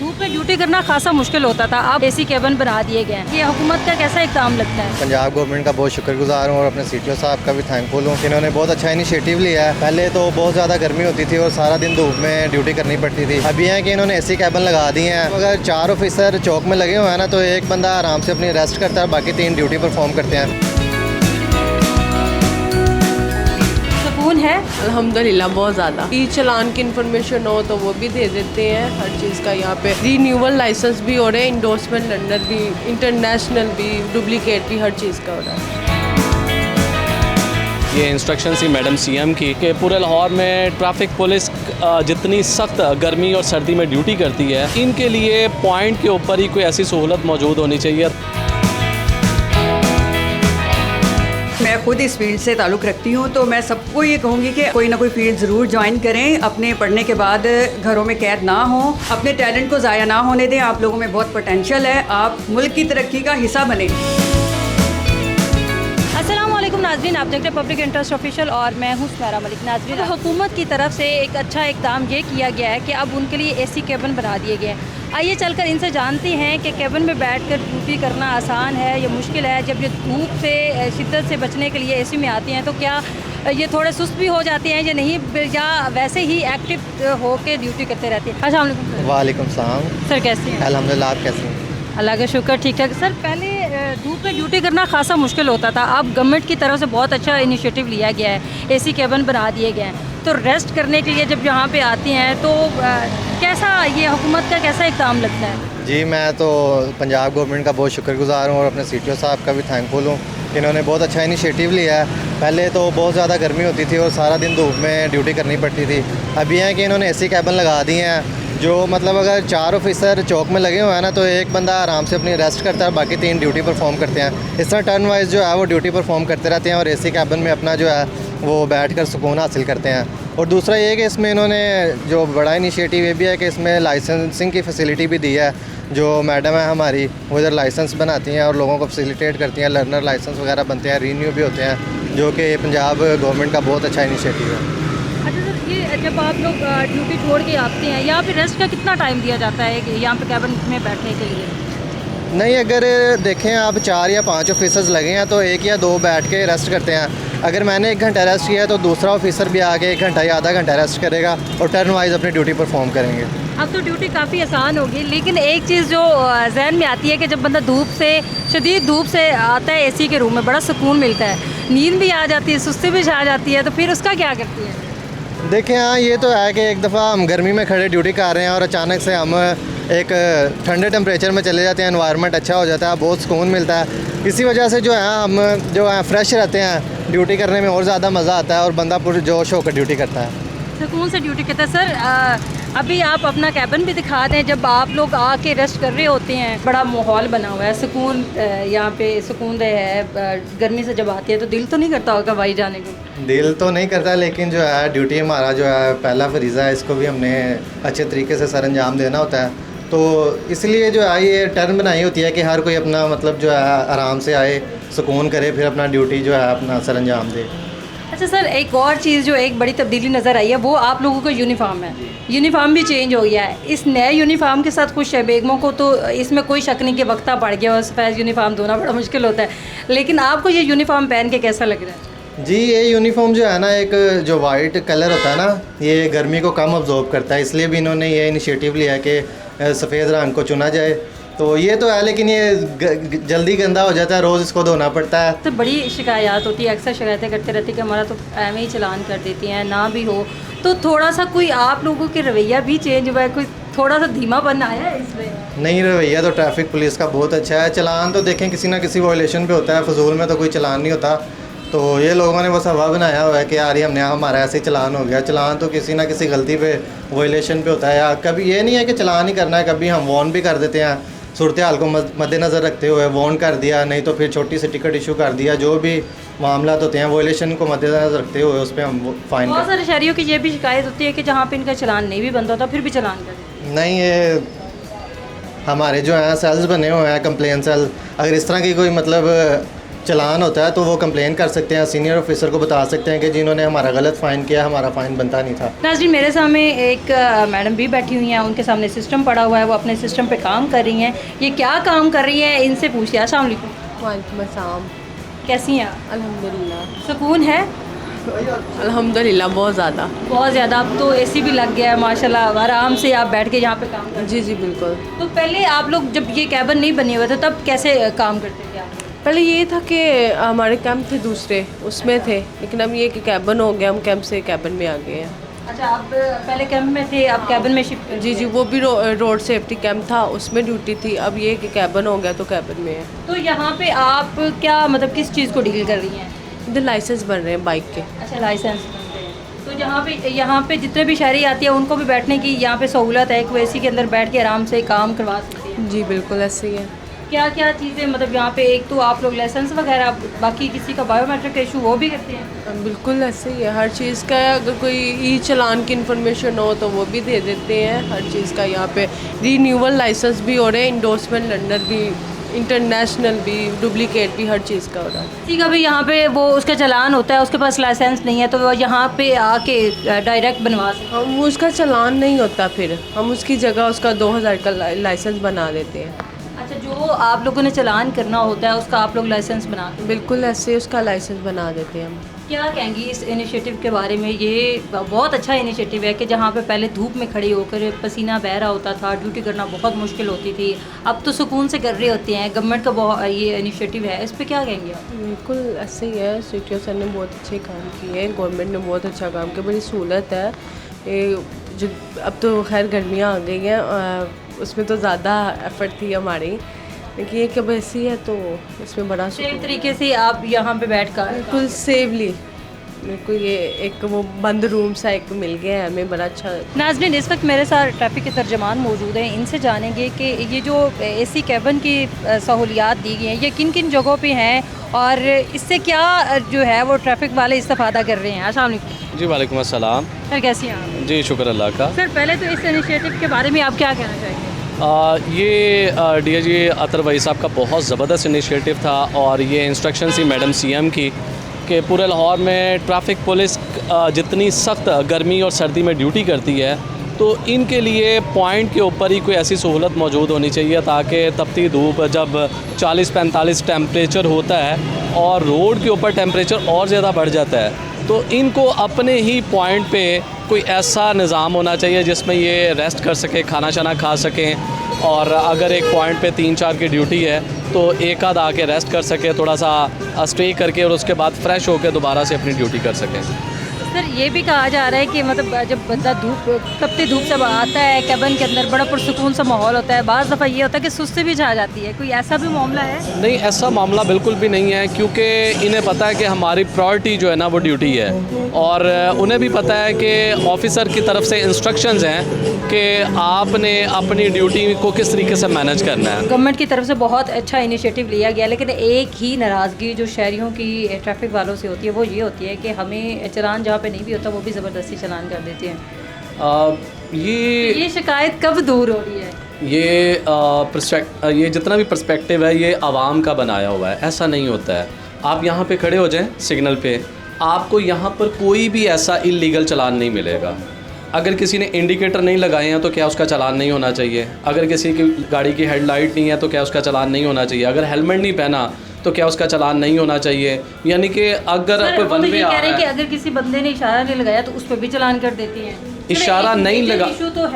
धूप में ड्यूटी करना खासा मुश्किल होता था, अब एसी केबिन बना दिए गए हैं। ये हुकूमत का कैसा इक़दाम लगता है? पंजाब गवर्नमेंट का बहुत शुक्रगुजार हूँ और अपने सीटीओ साहब का भी थैंकफुल हूँ। इन्होंने बहुत अच्छा इनिशिएटिव लिया है। पहले तो बहुत ज़्यादा गर्मी होती थी और सारा दिन धूप में ड्यूटी करनी पड़ती थी। अभी है कि इन्होंने एसी केबिन लगा दिए हैं। अगर 4 ऑफिसर चौक में लगे हुए हैं ना, तो एक बंदा आराम से अपनी रेस्ट करता है, बाकी 3 ड्यूटी परफॉर्म करते हैं। सुकून है अल्हम्दुलिल्लाह बहुत ज़्यादा। ई चलान की इन्फॉर्मेशन हो तो वो भी दे देते हैं। हर चीज़ का यहाँ पे रीन्यूअल लाइसेंस भी हो रहे हैं, इंडोर्समेंट लंडर भी, इंटरनेशनल भी, डुप्लीकेट भी, हर चीज़ का हो रहा है। ये इंस्ट्रक्शन थी मैडम सीएम की कि पूरे लाहौर में ट्रैफिक पुलिस जितनी सख्त गर्मी और सर्दी में ड्यूटी करती है, इनके लिए पॉइंट के ऊपर ही कोई ऐसी सहूलत मौजूद होनी चाहिए। मैं खुद इस फील्ड से ताल्लुक़ रखती हूँ, तो मैं सबको ये कहूँगी कि कोई ना कोई फील्ड ज़रूर ज्वाइन करें। अपने पढ़ने के बाद घरों में कैद ना हो, अपने टैलेंट को ज़ाया ना होने दें। आप लोगों में बहुत पोटेंशियल है, आप मुल्क की तरक्की का हिस्सा बने। अस्सलामुअलैकुम नाज़रीन, आप देखते हैं पब्लिक इंटरेस्ट ऑफिशियल और मैं हूँ सुमेरा मलिक। नाज़रीन, हुकूमत की तरफ से एक अच्छा इक़दाम ये किया गया है कि अब उनके लिए एसी केबिन बना दिए गए हैं। आइए चलकर इनसे जानते हैं कि केबिन में बैठकर ड्यूटी करना आसान है या मुश्किल है। जब ये धूप से शिद्दत से बचने के लिए एसी में आती हैं तो क्या ये थोड़े सुस्त भी हो जाते हैं या नहीं, या वैसे ही एक्टिव होकर ड्यूटी करते रहते हैं? अस्सलाम वालेकुम। वालेकुम सलाम। सर कैसे हैं? अल्हम्दुलिल्लाह, आप कैसे हैं? अल्लाह का शुक्र, ठीक ठाक। सर पहले धूप में ड्यूटी करना खासा मुश्किल होता था, अब गवर्नमेंट की तरफ से बहुत अच्छा इनिशिएटिव लिया गया है, एसी केबिन बना दिए गए हैं। तो रेस्ट करने के लिए जब यहाँ पे आती हैं तो कैसा ये हुकूमत का कैसा इक़दाम लगता है? जी, मैं तो पंजाब गवर्नमेंट का बहुत शुक्रगुजार हूँ और अपने सीटीओ साहब का भी थैंकफुल हूँ। इन्होंने बहुत अच्छा इनिशिएटिव लिया है। पहले तो बहुत ज़्यादा गर्मी होती थी और सारा दिन धूप में ड्यूटी करनी पड़ती थी। अभी है कि इन्होंने एसी केबिन लगा दिए हैं, जो मतलब अगर 4 ऑफिसर चौक में लगे हुए हैं ना, तो एक बंदा आराम से अपनी रेस्ट करता है, बाकी 3 ड्यूटी परफॉर्म करते हैं। इस तरह टर्न वाइज जो है वो ड्यूटी परफॉर्म करते रहते हैं और एसी केबिन में अपना जो है वो बैठकर सुकून हासिल करते हैं। और दूसरा ये है कि इसमें इन्होंने जो बड़ा इनिशिएटिव ये भी है कि इसमें लाइसेंसिंग की फैसिलिटी भी दी है। जो मैडम है हमारी, वो इधर लाइसेंस बनाती हैं और लोगों को फैसिलिटेट करती हैं, लर्नर लाइसेंस वगैरह बनते हैं, रीन्यू भी होते हैं, जो कि पंजाब गवर्नमेंट का बहुत अच्छा इनिशिएटिव है। अच्छा सर, ये जब आप लोग ड्यूटी छोड़ के आते हैं, यहाँ पे रेस्ट का कितना टाइम दिया जाता है कि यहाँ पे कैबिन में बैठने के लिए? नहीं, अगर देखें आप 4 या 5 ऑफिसर्स लगे हैं तो 1 या 2 बैठ के रेस्ट करते हैं। अगर मैंने 1 घंटा रेस्ट किया है तो दूसरा ऑफिसर भी आके 1 घंटा या आधा घंटा रेस्ट करेगा और टर्न वाइज अपनी ड्यूटी परफॉर्म करेंगे। अब तो ड्यूटी काफ़ी आसान होगी, लेकिन एक चीज़ जो जहन में आती है कि जब बंदा धूप से, शदीद धूप से आता है एसी के रूम में, बड़ा सुकून मिलता है, नींद भी आ जाती है, सुस्ती भी आ जाती है, तो फिर उसका क्या करती है? देखें, हाँ, ये तो है कि एक दफ़ा हम गर्मी में खड़े ड्यूटी कर रहे हैं और अचानक से हम एक ठंडे टेम्परेचर में चले जाते हैं, एनवायरनमेंट अच्छा हो जाता है, बहुत सुकून मिलता है। इसी वजह से जो है हम जो है फ्रेश रहते हैं, ड्यूटी करने में और ज़्यादा मज़ा आता है और बंदा पूरे जोश होकर ड्यूटी करता है, सुकून से ड्यूटी करता है। सर अभी आप अपना कैबिन भी दिखा दें, जब आप लोग आके रेस्ट कर रहे होते हैं, बड़ा माहौल बना हुआ है, सुकून यहाँ पे सुकून दे है। गर्मी से जब आती है तो दिल तो नहीं करता होगा भाई जाने को? दिल तो नहीं करता, लेकिन जो है ड्यूटी हमारा जो है पहला फरीज़ा है, इसको भी हमने अच्छे तरीके से सर अंजाम देना होता है। तो इसलिए जो है ये टर्न बनाई होती है कि हर कोई अपना मतलब जो है आराम से आए, सुकून करे, फिर अपना ड्यूटी जो है अपना सर अंजाम दे। अच्छा सर, एक और चीज़ जो एक बड़ी तब्दीली नज़र आई है वो आप लोगों का यूनिफॉर्म है। यूनिफॉर्म भी चेंज हो गया है। इस नए यूनिफॉर्म के साथ खुश है बेगमों को, तो इसमें कोई शक नहीं कि वक्ता पड़ गया और सफ़ेद यूनिफॉर्म धोना बड़ा मुश्किल होता है, लेकिन आपको ये यूनिफॉर्म पहन के कैसा लग रहा है? जी, ये यूनिफॉर्म जो है ना, एक जो वाइट कलर होता है ना, ये गर्मी को कम ऑब्जॉर्व करता है, इसलिए भी इन्होंने ये इनिशिएटिव लिया कि सफ़ेद रंग को चुना जाए। तो ये तो है, लेकिन ये जल्दी गंदा हो जाता है, रोज़ इसको धोना पड़ता है। तो बड़ी शिकायत होती है, अक्सर शिकायतें करते रहती है कि हमारा तो एम ही चलान कर देती हैं, ना भी हो तो थोड़ा सा कोई आप लोगों के रवैया भी चेंज हुआ है, कोई थोड़ा सा धीमापन आया है इसमें? नहीं, रवैया तो ट्रैफिक पुलिस का बहुत अच्छा है। चलान तो देखें किसी ना किसी वायलेशन पे होता है, फजूल में तो कोई चलान नहीं होता। तो ये लोगों ने बस हवा बनाया हुआ है कि यार ये हमने हमारा ऐसे ही चलान हो गया। चलान तो किसी ना किसी गलती पे, वायलेशन पे होता है, या कभी ये नहीं है कि चलान ही करना है, कभी हम वार्न भी कर देते हैं, सूरत हाल को मद्देनज़र रखते हुए वार्न कर दिया, नहीं तो फिर छोटी सी टिकट इशू कर दिया। जो भी मामला होते हैं वायलेशन को मद्देनज़र रखते हुए उस पर हम फ़ाइन। बहुत सारे शहरियों की ये भी शिकायत होती है कि जहाँ पे इनका चलान नहीं भी बंद होता फिर भी चलान कर देते हैं। नहीं, ये हमारे जो हैं सेल्स बने हुए हैं, कंप्लेन सेल, अगर इस तरह की कोई मतलब चलान होता है तो वो कंप्लेन कर सकते हैं, सीनियर ऑफिसर को बता सकते हैं कि जिन्होंने हमारा गलत फ़ाइन किया, हमारा फ़ाइन बनता नहीं था। नाज़रीन, मेरे सामने एक मैडम भी बैठी हुई हैं, उनके सामने सिस्टम पड़ा हुआ है, वो अपने सिस्टम पे काम कर रही हैं। ये क्या काम कर रही हैं, इनसे पूछिए। अस्सलाम वालेकुम। वालेकुम अस्सलाम। कैसी हैं आप? अल्हम्दुलिल्लाह। सुकून है? अल्हम्दुलिल्लाह बहुत ज़्यादा। बहुत ज़्यादा। अब तो एसी भी लग गया है माशाल्लाह, आराम से आप बैठ के यहाँ पे काम कर। जी जी बिल्कुल। तो पहले आप लोग जब ये कैबिन नहीं बने हुए थे तब कैसे काम करते थे आप? पहले ये था कि हमारे कैंप थे दूसरे, उसमें थे, लेकिन अब ये कि कैबिन हो गया, हम कैंप से कैबिन में आ गए हैं। अच्छा, आप पहले कैंप में थे, अब कैबिन में शिफ्ट? जी जी, वो भी रोड सेफ्टी कैंप था, उसमें ड्यूटी थी। अब ये कि कैबिन हो गया तो कैबिन में है। तो यहाँ पे आप क्या मतलब किस चीज़ को डील कर रही हैं? इधर लाइसेंस बन रहे हैं बाइक के। अच्छा, लाइसेंस बनते हैं। तो यहाँ पे जितने भी शहरी आती है उनको भी बैठने की यहाँ पे सहूलत है, वो एसी के अंदर बैठ के आराम से काम करवा सकते हैं? जी बिल्कुल ऐसे ही है। क्या क्या चीज़ें मतलब यहाँ पे, एक तो आप लोग लाइसेंस वगैरह, बाकी किसी का बायोमेट्रिक इशू वो भी करते हैं? बिल्कुल ऐसे ही है, हर चीज़ का है। अगर कोई ई चालान की इन्फॉर्मेशन हो तो वो भी दे देते हैं। हर चीज़ का यहाँ पे रीन्यूअल लाइसेंस भी हो रहे हैं, इंडोर्समेंट लंडर भी, इंटरनेशनल भी, डुप्लीकेट भी, हर चीज़ का हो रहा है। ठीक है, अभी यहाँ पे वो उसका चालान होता है, उसके पास लाइसेंस नहीं है तो वो यहाँ पे आके डायरेक्ट बनवा सकते हम उसका चालान नहीं होता, फिर हम उसकी जगह उसका 2000 का लाइसेंस बना देते हैं। हैं। अच्छा, जो आप लोगों ने चालान करना होता है उसका आप लोग लाइसेंस बना देते हैं? बिल्कुल ऐसे उसका लाइसेंस बना देते हैं हम। क्या कहेंगी इस इनिशिएटिव के बारे में? ये बहुत अच्छा इनिशिएटिव है कि जहाँ पे पहले धूप में खड़ी होकर पसीना बह रहा होता था, ड्यूटी करना बहुत मुश्किल होती थी, अब तो सुकून से कर रहे होते हैं। गवर्नमेंट का बहुत ये इनिशिएटिव है, इस पर क्या कहेंगे आप? बिल्कुल ऐसे ही है, सीटीओ सर ने बहुत अच्छे काम किए, गवर्नमेंट ने बहुत अच्छा काम किया, बड़ी सहूलत है। ये जो अब तो खैर गर्मियाँ आ गई हैं, उसमें तो ज़्यादा एफर्ट थी हमारी, लेकिन ये कब ऐसी है तो इसमें बड़ा सेफ तरीके से आप यहाँ पे बैठ कर बिल्कुल सेवली, बिल्कुल ये एक वो बंद रूम सा एक मिल गया है हमें, बड़ा अच्छा। नाज़रीन, इस वक्त मेरे साथ ट्रैफिक के तर्जमान मौजूद हैं, इनसे जानेंगे कि ये जो एसी कैबिन की सहूलियात दी गई हैं ये किन किन जगहों पे हैं और इससे क्या जो है वो ट्रैफिक वाले इस्तेफादा कर रहे हैं। अस्सलाम वालेकुम। जी वालेकुम अस्सलाम। सर, कैसी हैं आप? जी शुक्र अल्लाह का। सर, पहले तो इस इनिशिएटिव के बारे में आप क्या कहना चाहेंगे? ये डीआईजी अतर वही साहब का बहुत ज़बरदस्त इनिशिएटिव था और ये इंस्ट्रक्शन थी मैडम सीएम की कि पूरे लाहौर में ट्रैफिक पुलिस जितनी सख्त गर्मी और सर्दी में ड्यूटी करती है तो इनके लिए पॉइंट के ऊपर ही कोई ऐसी सहूलत मौजूद होनी चाहिए ताकि तपती धूप जब 40-45 टेम्परेचर होता है और रोड के ऊपर टेम्परेचर और ज़्यादा बढ़ जाता है तो इनको अपने ही पॉइंट पे कोई ऐसा निज़ाम होना चाहिए जिसमें ये रेस्ट कर सके, खाना शाना खा सकें और अगर एक पॉइंट पे 3-4 की ड्यूटी है तो एक आध आके रेस्ट कर सके, थोड़ा सा स्टे करके और उसके बाद फ्रेश होकर दोबारा से अपनी ड्यूटी कर सकें। सर, ये भी कहा जा रहा है कि मतलब जब बंदा तपती धूप से आता है कैबिन के अंदर बड़ा पुरसुकून सा माहौल होता है, बाज़ दफ़ा ये होता है कि सुस्ती भी छा जाती है, कोई ऐसा भी मामला है? नहीं, ऐसा मामला बिल्कुल भी नहीं है क्योंकि इन्हें पता है कि हमारी प्रायोरिटी जो है ना वो ड्यूटी है और उन्हें भी पता है कि ऑफिसर की तरफ से इंस्ट्रक्शंस हैं कि आपने अपनी ड्यूटी को किस तरीके से मैनेज करना है। गवर्नमेंट की तरफ से बहुत अच्छा इनिशिएटिव लिया गया, लेकिन एक ही नाराज़गी जो शहरियों की ट्रैफिक वालों से होती है वो ये होती है कि हमें चलान जहाँ पे नहीं भी होता वो भी ज़बरदस्ती चलान कर देते हैं। ये शिकायत कब दूर हो रही है? ये जितना भी पर्सपेक्टिव है ये आवाम का बनाया हुआ है, ऐसा नहीं होता है। आप यहाँ पे खड़े हो जाएं सिग्नल पे, आपको यहाँ पर कोई भी ऐसा इल्लीगल चलान नहीं मिलेगा। अगर किसी ने इंडिकेटर नहीं लगाए हैं तो क्या उसका चालान नहीं होना चाहिए? अगर किसी की गाड़ी की हेडलाइट नहीं है तो क्या उसका चालान नहीं होना चाहिए? अगर हेलमेट नहीं पहना तो क्या उसका चालान नहीं होना चाहिए? यानी कि अगर कोई वन वे आ रहा है, कि अगर किसी बंदे ने इशारा नहीं लगाया तो उस पर भी चालान कर देती हैं। इशारा नहीं लगा, इशू तो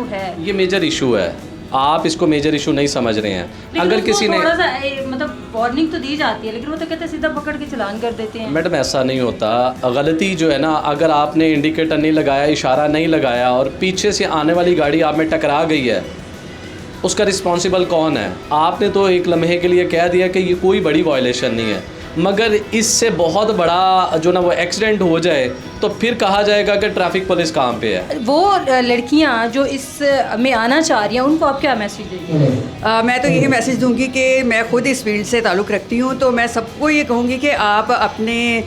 है ये मेजर इशू है, आप इसको मेजर इशू नहीं समझ रहे हैं। अगर किसी ने थोड़ा सा मतलब वार्निंग तो दी जाती है लेकिन वो तो कहते हैं सीधा पकड़ के चालान कर देते हैं। मैडम ऐसा नहीं होता, गलती जो है ना, अगर आपने इंडिकेटर नहीं लगाया, इशारा नहीं लगाया और पीछे से आने वाली गाड़ी आप में टकरा गई है, उसका रिस्पॉन्सिबल कौन है? आपने तो एक लम्हे के लिए कह दिया कि ये कोई बड़ी वायलेशन नहीं है, मगर इससे बहुत बड़ा जो ना वो एक्सीडेंट हो जाए तो फिर कहा जाएगा कि ट्रैफिक पुलिस कहाँ पे है। वो लड़कियां जो इस में आना चाह रही हैं उनको आप क्या मैसेज देंगे? मैं तो यही मैसेज दूंगी कि मैं खुद इस फील्ड से ताल्लुक़ रखती हूँ, तो मैं सबको ये कहूँगी कि आप अपने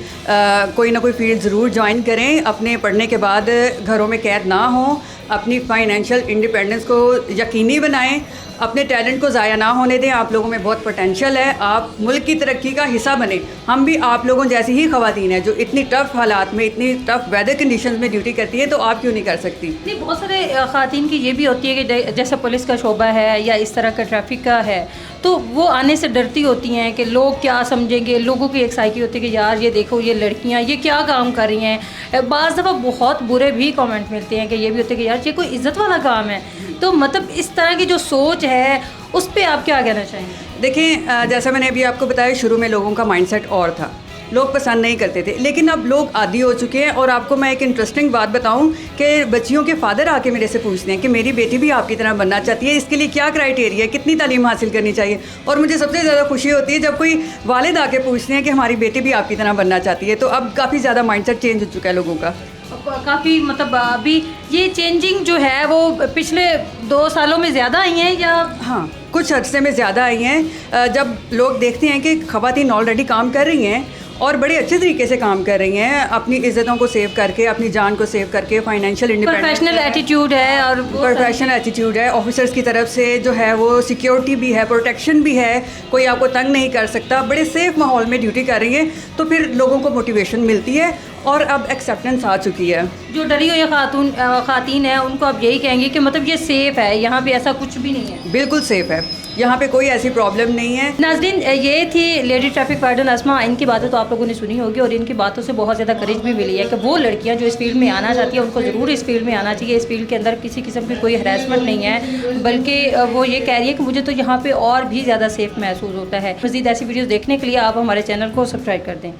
कोई ना कोई फील्ड ज़रूर ज्वाइन करें। अपने पढ़ने के बाद घरों में कैद ना हों, अपनी फाइनेंशियल इंडिपेंडेंस को यकीनी बनाएं, अपने टैलेंट को ज़ाया ना होने दें। आप लोगों में बहुत पोटेंशियल है, आप मुल्क की तरक्की का हिस्सा बने। हम भी आप लोगों जैसी ही ख़वातीन हैं जो इतनी टफ़ हालात में, इतनी टफ़ वेदर कंडीशंस में ड्यूटी करती है, तो आप क्यों नहीं कर सकती? नहीं, बहुत सारे ख़वातीन की ये भी होती है कि जैसे पुलिस का शोबा है या इस तरह का ट्रैफिक का है, तो वो आने से डरती होती हैं कि लोग क्या समझेंगे। लोगों की एक साइकी होती है कि यार ये देखो ये लड़कियां ये क्या काम कर रही हैं। बाज़ दफ़ा बहुत बुरे भी कमेंट मिलते हैं कि ये भी होते हैं कि यार ये कोई इज़्ज़त वाला काम है। तो मतलब इस तरह की जो सोच है उस पर आप क्या कहना चाहेंगे? देखें, जैसा मैंने अभी आपको बताया, शुरू में लोगों का माइंडसेट और था, लोग पसंद नहीं करते थे, लेकिन अब लोग आदी हो चुके हैं। और आपको मैं एक इंटरेस्टिंग बात बताऊं कि बच्चियों के फादर आके मेरे से पूछते हैं कि मेरी बेटी भी आपकी तरह बनना चाहती है, इसके लिए क्या क्राइटेरिया है, कितनी तालीम हासिल करनी चाहिए। और मुझे सबसे ज़्यादा खुशी होती है जब कोई वालिद आके पूछते हैं कि हमारी बेटी भी आपकी तरह बनना चाहती है। तो अब काफ़ी ज़्यादा माइंडसेट चेंज हो चुका है लोगों का। काफ़ी मतलब अभी ये चेंजिंग जो है वो पिछले 2 सालों में ज़्यादा आई हैं या? हाँ, कुछ अरसे में ज़्यादा आई हैं। जब लोग देखते हैं कि ख़वातीन ऑलरेडी काम कर रही हैं और बड़े अच्छे तरीके से काम कर रही हैं, अपनी इज़्ज़तों को सेव करके, अपनी जान को सेव करके, फाइनेंशियल इंडिपेंडेंस, प्रोफेशनल एटीट्यूड है और प्रोफेशनल एटीट्यूड है, ऑफिसर्स की तरफ से जो है वो सिक्योरिटी भी है, प्रोटेक्शन भी है, कोई आपको तंग नहीं कर सकता, बड़े सेफ माहौल में ड्यूटी कर रही है। तो फिर लोगों को मोटिवेशन मिलती है और अब एक्सेप्टेंस आ चुकी है। जो डरी हुई खातून है उनको आप यही कहेंगे कि मतलब ये सेफ़ है, यहाँ पे ऐसा कुछ भी नहीं है? बिल्कुल सेफ है, यहाँ पे कोई ऐसी प्रॉब्लम नहीं है। नाज़रीन, ये थी लेडी ट्रैफिक वार्डन अस्मा। इनकी बातें तो आप लोगों ने सुनी होगी और इनकी बातों से बहुत ज़्यादा करेज भी मिली है कि वो लड़कियां जो इस फील्ड में आना चाहती हैं उनको ज़रूर इस फील्ड में आना चाहिए। इस फील्ड के अंदर किसी किस्म की कोई हरासमेंट नहीं है, बल्कि वो ये कह रही है कि मुझे तो यहाँ पर और भी ज़्यादा सेफ़ महसूस होता है। मज़ीद ऐसी वीडियोज़ देखने के लिए आप हमारे चैनल को सब्सक्राइब कर दें।